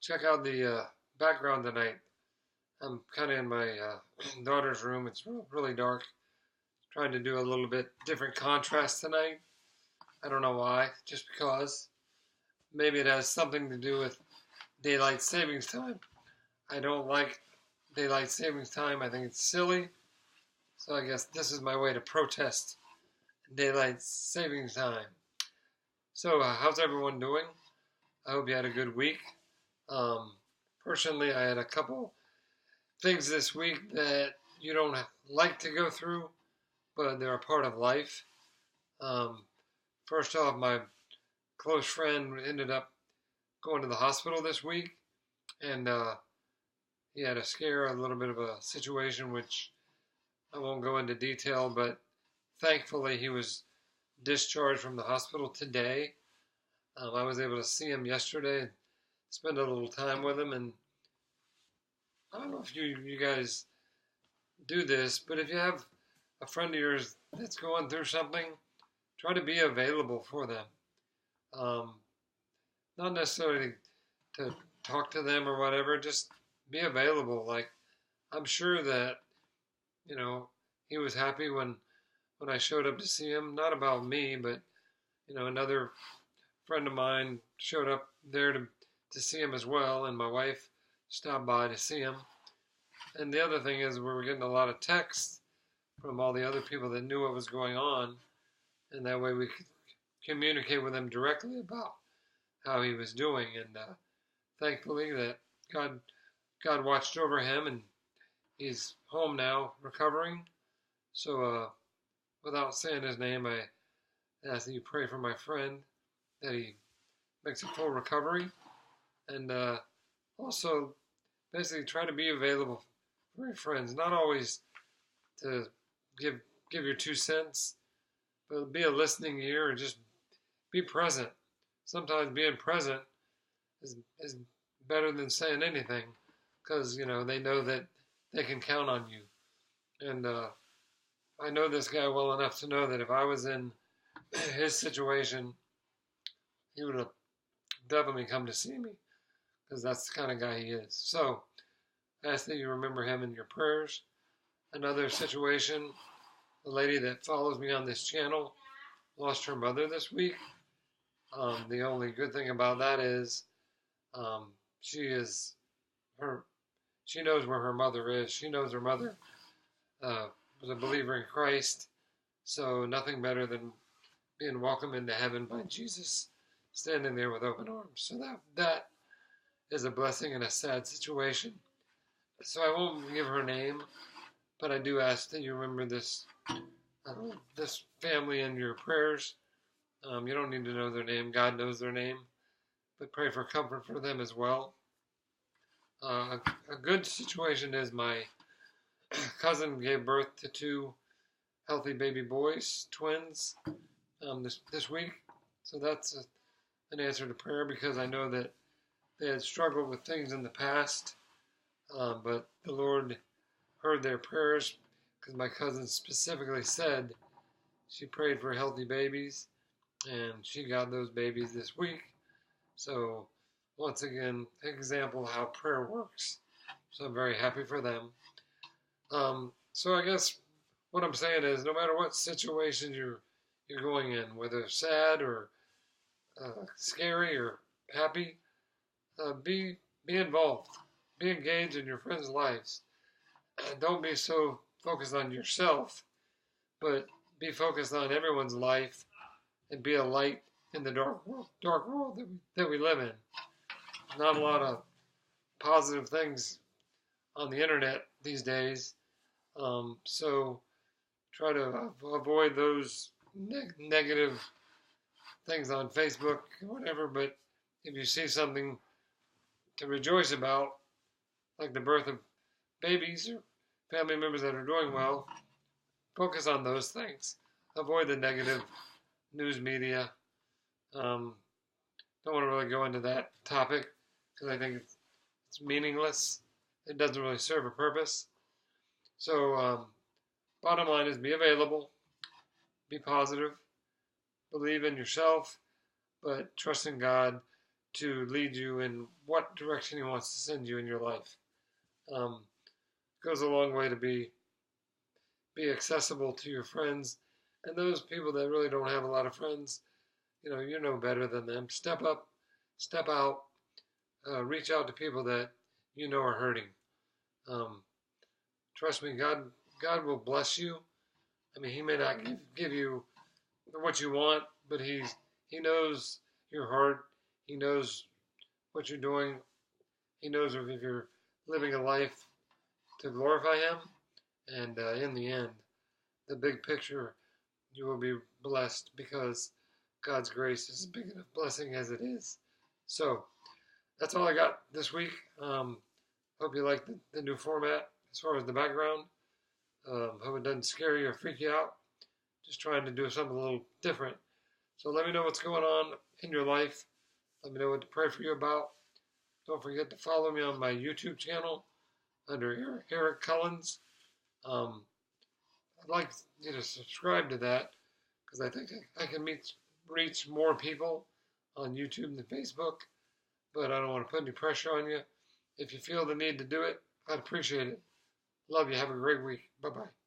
check out the background tonight. I'm kind of in my daughter's room. It's really dark. Trying to do a little bit different contrast tonight. I don't know why, just because. Maybe it has something to do with daylight savings time. I don't like daylight savings time. I think it's silly. So I guess this is my way to protest daylight savings time. So how's everyone doing? I hope you had a good week. Personally, I had a couple things this week that you don't like to go through, but they're a part of life. First off, my close friend ended up going to the hospital this week, and he had a scare, a little bit of a situation, which I won't go into detail, but thankfully he was discharged from the hospital today. I was able to see him yesterday, spend a little time with him, and I don't know if you guys do this, but if you have a friend of yours that's going through something, try to be available for them. Not necessarily to talk to them or whatever, just be available. Like, I'm sure that, he was happy when I showed up to see him. Not about me, but, another friend of mine showed up there to see him as well, and my wife stopped by to see him. And the other thing is we were getting a lot of texts from all the other people that knew what was going on, and that way we could communicate with him directly about how he was doing. And thankfully that God watched over him, and he's home now recovering. So without saying his name, I ask that you pray for my friend that he makes a full recovery, and also basically try to be available for your friends. Not always to give your 2 cents, but be a listening ear and just be present. Sometimes being present is better than saying anything, because they know that they can count on you. And I know this guy well enough to know that if I was in his situation, he would have definitely come to see me, because that's the kind of guy he is. So I ask that you remember him in your prayers. Another situation, the lady that follows me on this channel lost her mother this week. The only good thing about that is she knows where her mother is. She knows her mother was a believer in Christ, so nothing better than being welcomed into heaven by Jesus, standing there with open arms. So that is a blessing in a sad situation. So I won't give her name, but I do ask that you remember this family in your prayers. You don't need to know their name. God knows their name. But pray for comfort for them as well. A good situation is my cousin gave birth to 2 healthy baby boys, twins, this week. So that's an answer to prayer, because I know that they had struggled with things in the past, but the Lord heard their prayers, because my cousin specifically said she prayed for healthy babies, and she got those babies this week. So once again, an example of how prayer works. So I'm very happy for them. So I guess what I'm saying is, no matter what situation you're going in, whether sad or scary or happy, be involved, be engaged in your friends' lives. Don't be so focused on yourself, but be focused on everyone's life, and be a light in the dark world that we live in. Not a lot of positive things on the internet these days, so try to avoid those negative things on Facebook or whatever. But if you see something to rejoice about, like the birth of babies or family members that are doing well, focus on those things. Avoid the negative news media. Don't want to really go into that topic, because I think it's meaningless. It doesn't really serve a purpose. So bottom line is, be available, be positive, believe in yourself, but trust in God to lead you in what direction He wants to send you in your life. Goes a long way to be accessible to your friends and those people that really don't have a lot of friends. You know better than them. Step up, step out, reach out to people that you know are hurting. Um, Trust me, God will bless you. I mean, He may not give you what you want, but He knows your heart. He knows what you're doing. He knows if you're living a life to glorify Him. And in the end, the big picture, you will be blessed because God's grace is a big enough blessing as it is. So that's all I got this week. Hope you like the new format as far as the background. Hope it doesn't scare you or freak you out. Just trying to do something a little different. So let me know what's going on in your life. Let me know what to pray for you about. Don't forget to follow me on my YouTube channel under Eric Cullins. I'd like you to subscribe to that because I think I can reach more people on YouTube than Facebook. But I don't want to put any pressure on you. If you feel the need to do it, I'd appreciate it. Love you. Have a great week. Bye-bye.